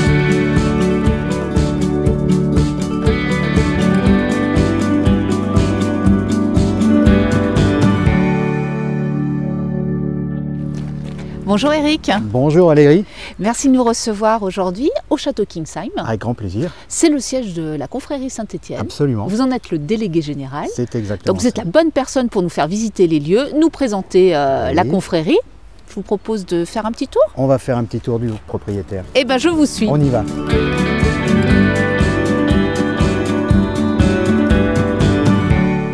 Bonjour Eric. Bonjour Valérie. Merci de nous recevoir aujourd'hui au château Kingsheim. Avec grand plaisir. C'est le siège de la confrérie Saint-Étienne. Absolument. Vous en êtes le délégué général. C'est exactement Donc vous êtes la bonne personne pour nous faire visiter les lieux, nous présenter la confrérie. Je vous propose de faire un petit tour. On va faire un petit tour du propriétaire. Eh bien je vous suis. On y va.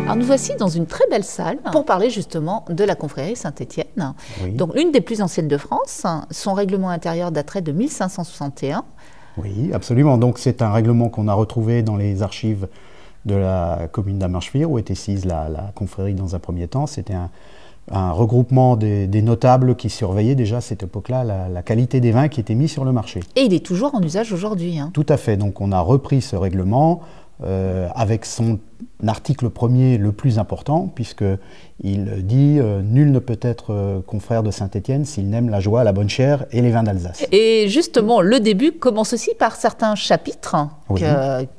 Alors nous voici dans une très belle salle pour parler justement de la confrérie Saint-Étienne. Oui. Donc l'une des plus anciennes de France. Son règlement intérieur daterait de 1561. Oui, absolument. Donc c'est un règlement qu'on a retrouvé dans les archives de la commune d'Ammerschwir où était sise la confrérie dans un premier temps. C'était un regroupement des notables qui surveillaient déjà à cette époque-là la qualité des vins qui étaient mis sur le marché. Et il est toujours en usage aujourd'hui. Tout à fait. Donc on a repris ce règlement avec son article premier le plus important, puisqu'il dit « Nul ne peut être confrère de Saint-Étienne s'il n'aime la joie, la bonne chère et les vins d'Alsace ». Et justement, le début commence aussi par certains chapitres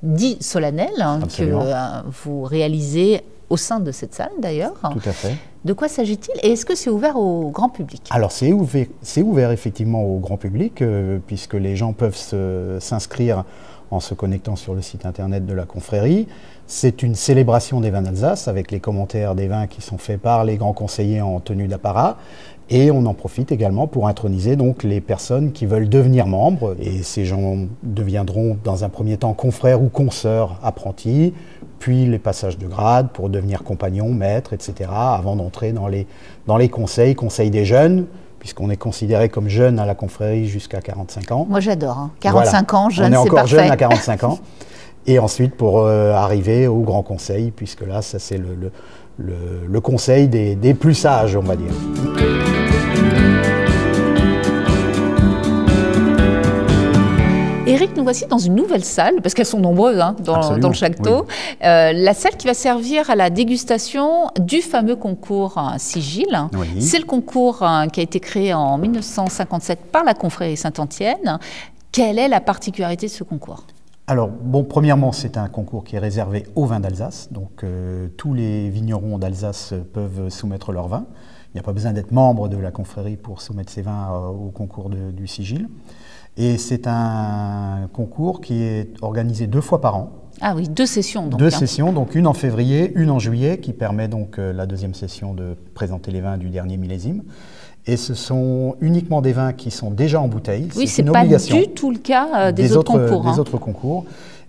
dits solennels que vous réalisez au sein de cette salle d'ailleurs. Tout à fait. De quoi s'agit-il et est-ce que c'est ouvert au grand public? Alors c'est ouvert effectivement au grand public, puisque les gens peuvent s'inscrire en se connectant sur le site internet de la confrérie. C'est une célébration des vins d'Alsace avec les commentaires des vins qui sont faits par les grands conseillers en tenue d'apparat. Et on en profite également pour introniser donc les personnes qui veulent devenir membres. Et ces gens deviendront dans un premier temps confrères ou consoeurs apprentis, puis les passages de grade pour devenir compagnons, maîtres, etc. avant d'entrer dans les conseils des jeunes, puisqu'on est considéré comme jeune à la confrérie jusqu'à 45 ans. Moi j'adore, 45 ans, jeune, c'est parfait. On est encore jeune à 45 ans. Et ensuite pour arriver au grand conseil, puisque là, ça c'est le conseil des plus sages, on va dire. Éric, nous voici dans une nouvelle salle, parce qu'elles sont nombreuses dans le château. Oui. La salle qui va servir à la dégustation du fameux concours Sigil. Oui. C'est le concours qui a été créé en 1957 par la confrérie Saint-Étienne. Quelle est la particularité de ce concours ? Alors, bon, premièrement, c'est un concours qui est réservé aux vins d'Alsace. Donc, tous les vignerons d'Alsace peuvent soumettre leurs vins. Il n'y a pas besoin d'être membre de la confrérie pour soumettre ses vins au concours du sigil. Et c'est un concours qui est organisé 2 fois par an. Ah oui, 2 sessions donc. 2 sessions, donc une en février, une en juillet, qui permet donc la deuxième session de présenter les vins du dernier millésime. Et ce sont uniquement des vins qui sont déjà en bouteille. Oui, c'est pas du tout le cas des autres concours. Des autres concours.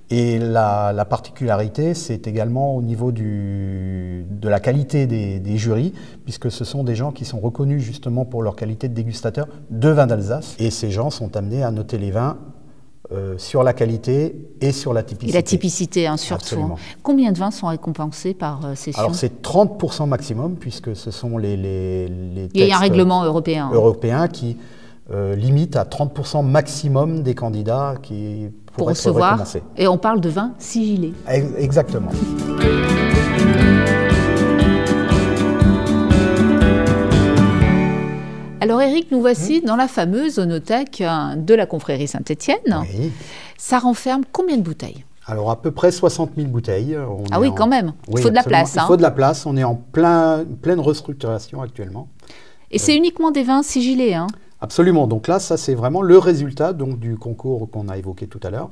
Et la particularité, c'est également au niveau de la qualité des jurys, puisque ce sont des gens qui sont reconnus justement pour leur qualité de dégustateurs de vins d'Alsace. Et ces gens sont amenés à noter les vins sur la qualité et sur la typicité. Et la typicité, hein, surtout. Absolument. Combien de vins sont récompensés par session? Alors c'est 30% maximum, puisque ce sont les textes il y a un règlement européen. Européen qui limite à 30% maximum des candidats qui pour être recevoir. Récompensés. Et on parle de vins sigillés. Exactement. Alors Eric, nous voici dans la fameuse onothèque de la confrérie Saint-Étienne. Oui. Ça renferme combien de bouteilles? Alors à peu près 60 000 bouteilles. Ah oui, quand même. Il faut de la place. Il faut de la place. On est en pleine restructuration actuellement. Et c'est uniquement des vins sigillés, hein? Absolument. Donc là, ça c'est vraiment le résultat donc, du concours qu'on a évoqué tout à l'heure.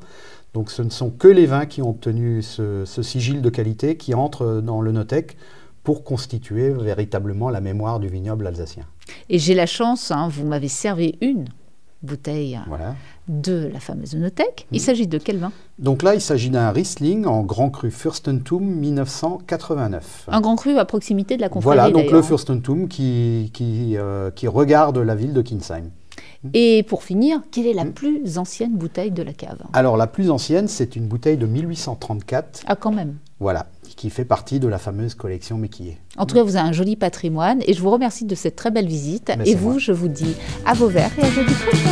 Donc ce ne sont que les vins qui ont obtenu ce sigil de qualité qui entrent dans l'onothèque pour constituer véritablement la mémoire du vignoble alsacien. Et j'ai la chance, hein, vous m'avez servi une bouteille de la fameuse onothèque. Il s'agit de quel vin? Donc là, il s'agit d'un Riesling en Grand Cru Fürstentum 1989. Un Grand Cru à proximité de la confrérie. Voilà, donc le Fürstentum qui regarde la ville de Kinsheim. Et pour finir, quelle est la plus ancienne bouteille de la cave? Alors la plus ancienne, c'est une bouteille de 1834. Ah, quand même. Voilà, qui fait partie de la fameuse collection Méquillet. En tout cas, vous avez un joli patrimoine et je vous remercie de cette très belle visite. Et vous, je vous dis à vos verres et à jeudi prochain.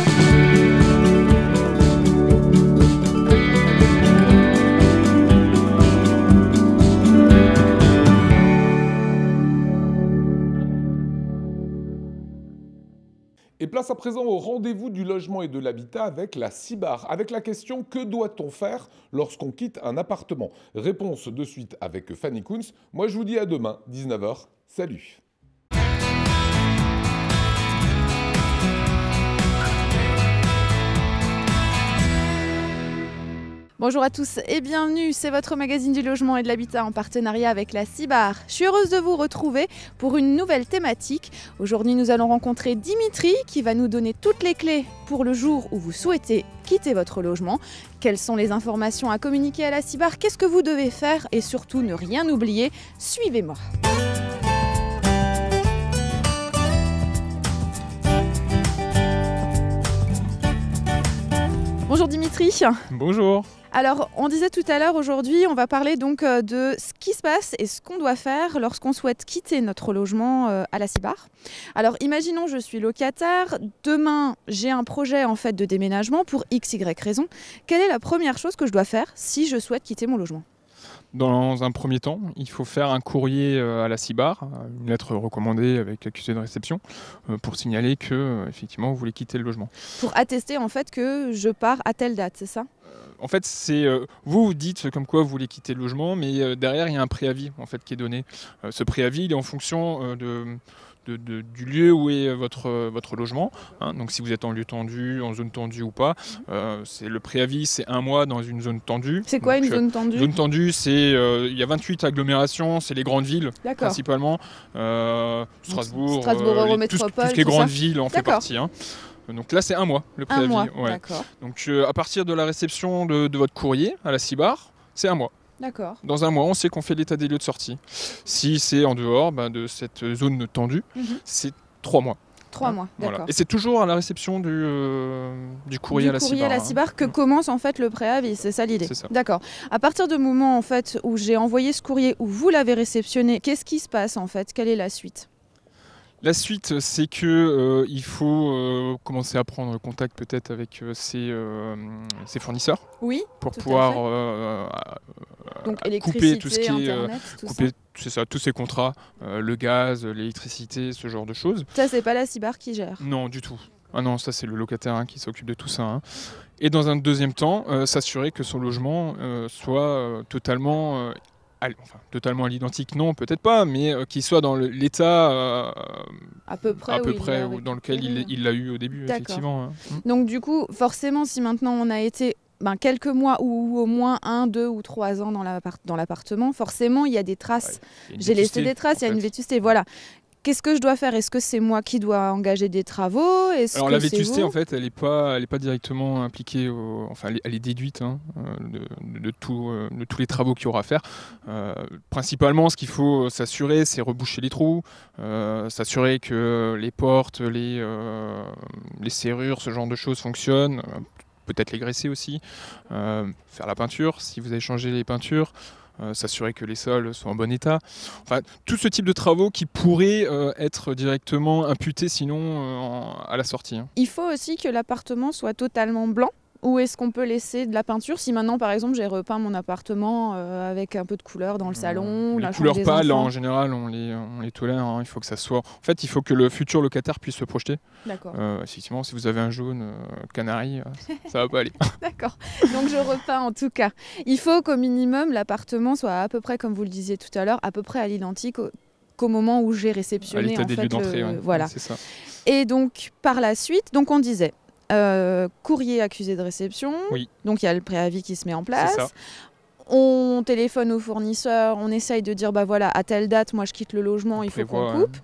Et place à présent au rendez-vous du logement et de l'habitat avec la CIBAR, avec la question « Que doit-on faire lorsqu'on quitte un appartement ?» Réponse de suite avec Fanny Kunz. Moi, je vous dis à demain, 19h. Salut! Bonjour à tous et bienvenue, c'est votre magazine du logement et de l'habitat en partenariat avec la CIBAR. Je suis heureuse de vous retrouver pour une nouvelle thématique. Aujourd'hui, nous allons rencontrer Dimitri qui va nous donner toutes les clés pour le jour où vous souhaitez quitter votre logement. Quelles sont les informations à communiquer à la CIBAR? Qu'est-ce que vous devez faire? Et surtout, ne rien oublier, suivez-moi. Bonjour Dimitri. Bonjour. Alors, on disait tout à l'heure, aujourd'hui, on va parler donc de ce qui se passe et ce qu'on doit faire lorsqu'on souhaite quitter notre logement à la CIBAR. Alors, imaginons, je suis locataire. Demain, j'ai un projet en fait de déménagement pour X, Y raison. Quelle est la première chose que je dois faire si je souhaite quitter mon logement ? Dans un premier temps, il faut faire un courrier à la CIBAR, une lettre recommandée avec accusé de réception, pour signaler que effectivement vous voulez quitter le logement. Pour attester en fait que je pars à telle date, c'est ça ? En fait, c'est vous dites comme quoi vous voulez quitter le logement, mais derrière il y a un préavis en fait qui est donné. Ce préavis, il est en fonction du lieu où est votre logement. Hein. Donc si vous êtes en lieu tendu, en zone tendue ou pas, le préavis c'est 1 mois dans une zone tendue. C'est quoi une zone tendue ? Zone tendue, c'est il y a 28 agglomérations, c'est les grandes villes principalement. Strasbourg, toutes les grandes villes en fait partie. Hein. Donc là c'est 1 mois le préavis. 1 mois, ouais. Donc à partir de la réception de votre courrier à la CIBAR, c'est 1 mois. D'accord. Dans 1 mois, on sait qu'on fait l'état des lieux de sortie. Si c'est en dehors de cette zone tendue, c'est 3 mois. 3 mois, d'accord. Voilà. Et c'est toujours à la réception du courrier à la CIBAR. Du courrier à la CIBAR que commence en fait le préavis, c'est ça l'idée. C'est ça. D'accord. À partir du moment en fait où j'ai envoyé ce courrier, où vous l'avez réceptionné, qu'est-ce qui se passe en fait ? Quelle est la suite ? La suite, c'est que il faut commencer à prendre contact peut-être avec ses fournisseurs. Oui. Pour pouvoir donc couper tout ce qui Internet, est tous ces contrats, le gaz, l'électricité, ce genre de choses. Ça, c'est pas la CIBAR qui gère. Non, du tout. Ah non, ça c'est le locataire qui s'occupe de tout ça. Hein. Et dans un deuxième temps, s'assurer que son logement soit totalement à l'identique, non, peut-être pas, mais qu'il soit dans l'état à peu près dans lequel il l'a eu au début, effectivement. Donc du coup, forcément, si maintenant on a été quelques mois ou au moins 1, 2 ou 3 ans dans l'appartement, forcément, il y a des traces. J'ai laissé des traces, il y a une vétusté, voilà. Qu'est-ce que je dois faire? Est-ce que c'est moi qui dois engager des travaux? Alors la vétusté, en fait, elle n'est pas directement impliquée, elle est déduite de tous les travaux qu'il y aura à faire. Principalement, ce qu'il faut s'assurer, c'est reboucher les trous, s'assurer que les portes, les serrures, ce genre de choses fonctionnent, peut-être les graisser aussi, faire la peinture, si vous avez changé les peintures. S'assurer que les sols sont en bon état. Enfin, tout ce type de travaux qui pourraient être directement imputés sinon à la sortie. Hein. Il faut aussi que l'appartement soit totalement blanc. Ou est-ce qu'on peut laisser de la peinture? Si maintenant, par exemple, j'ai repeint mon appartement avec un peu de couleur dans le salon, les la couleurs chambre des pâles, enfants. en général, on les tolère. Hein. Il faut que ça soit. En fait, il faut que le futur locataire puisse se projeter. D'accord. Effectivement, si vous avez un jaune canari, ça va pas aller. D'accord. Donc je repeins en tout cas. Il faut qu'au minimum l'appartement soit à peu près, comme vous le disiez tout à l'heure, à peu près à l'identique qu'au moment où j'ai réceptionné. À l'état des lieux d'entrée, voilà. C'est ça. Et donc par la suite, donc on disait. Courrier accusé de réception, oui. Donc il y a le préavis qui se met en place. C'est ça. On téléphone au fournisseur, on essaye de dire voilà, à telle date, moi je quitte le logement, il faut qu'on coupe.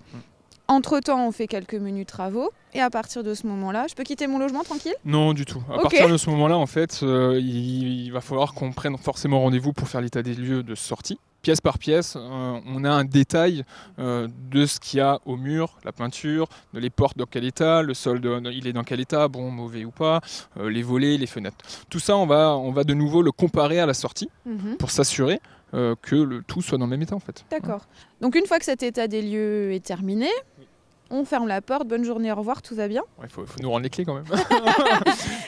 Entre-temps, on fait quelques menus travaux et à partir de ce moment-là, je peux quitter mon logement tranquille? Non, du tout. À partir de ce moment-là, en fait, il va falloir qu'on prenne forcément rendez-vous pour faire l'état des lieux de sortie. Pièce par pièce, on a un détail de ce qu'il y a au mur, la peinture, de les portes dans quel état, le sol il est dans quel état, bon, mauvais ou pas, les volets, les fenêtres. Tout ça, on va de nouveau le comparer à la sortie pour s'assurer que le tout soit dans le même état en fait. D'accord. Donc une fois que cet état des lieux est terminé, on ferme la porte, bonne journée, au revoir, tout va bien. Il faut nous rendre les clés quand même.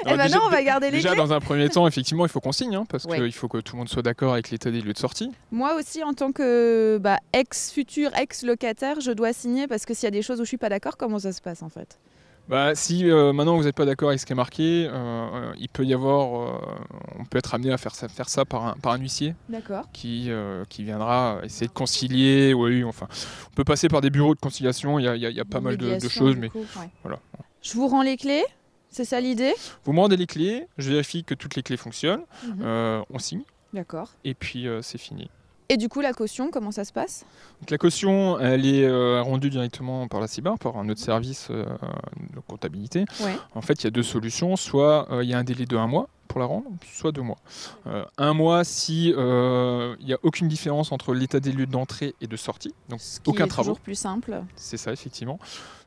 Et maintenant, on va garder les clés. Déjà, dans un premier temps, effectivement, il faut qu'on signe, parce qu'il faut que tout le monde soit d'accord avec l'état des lieux de sortie. Moi aussi, en tant que futur ex-locataire, je dois signer parce que s'il y a des choses où je suis pas d'accord, comment ça se passe en fait? Si maintenant vous n'êtes pas d'accord avec ce qui est marqué, il peut y avoir, on peut être amené à faire ça par un huissier qui viendra essayer de concilier. Oui, enfin, on peut passer par des bureaux de conciliation, il y a pas mal de choses, mais voilà. Je vous rends les clés, c'est ça l'idée? Vous me rendez les clés, je vérifie que toutes les clés fonctionnent, on signe, et puis c'est fini. Et du coup, la caution, comment ça se passe? Donc, la caution, elle est rendue directement par la CIBAR, par un autre service de comptabilité. Ouais. En fait, il y a deux solutions. Soit il y a un délai de 1 mois pour la rendre, soit 2 mois. 1 mois si il n'y a aucune différence entre l'état des lieux d'entrée et de sortie, donc aucun travaux. C'est toujours plus simple. C'est ça, effectivement.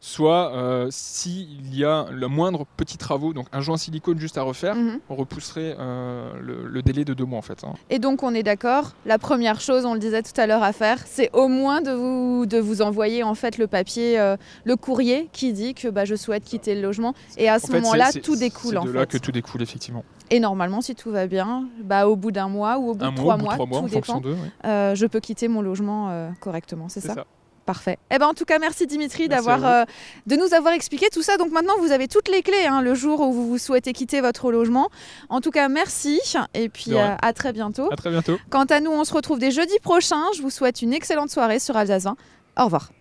Soit s'il y a le moindre petit travaux, donc un joint silicone juste à refaire, on repousserait le délai de 2 mois en fait. Hein. Et donc on est d'accord, la première chose, on le disait tout à l'heure à faire, c'est au moins de vous envoyer en fait le papier, le courrier qui dit que je souhaite quitter le logement. Et à ce moment-là, tout découle en fait. C'est de là que tout découle effectivement. Et normalement, si tout va bien, au bout d'1 mois ou au bout de 3 mois, tout dépend, je peux quitter mon logement correctement, c'est ça? Parfait. En tout cas, merci Dimitri de nous avoir expliqué tout ça. Donc maintenant, vous avez toutes les clés le jour où vous souhaitez quitter votre logement. En tout cas, merci et puis à très bientôt. À très bientôt. Quant à nous, on se retrouve dès jeudi prochain. Je vous souhaite une excellente soirée sur Alsace 20. Au revoir.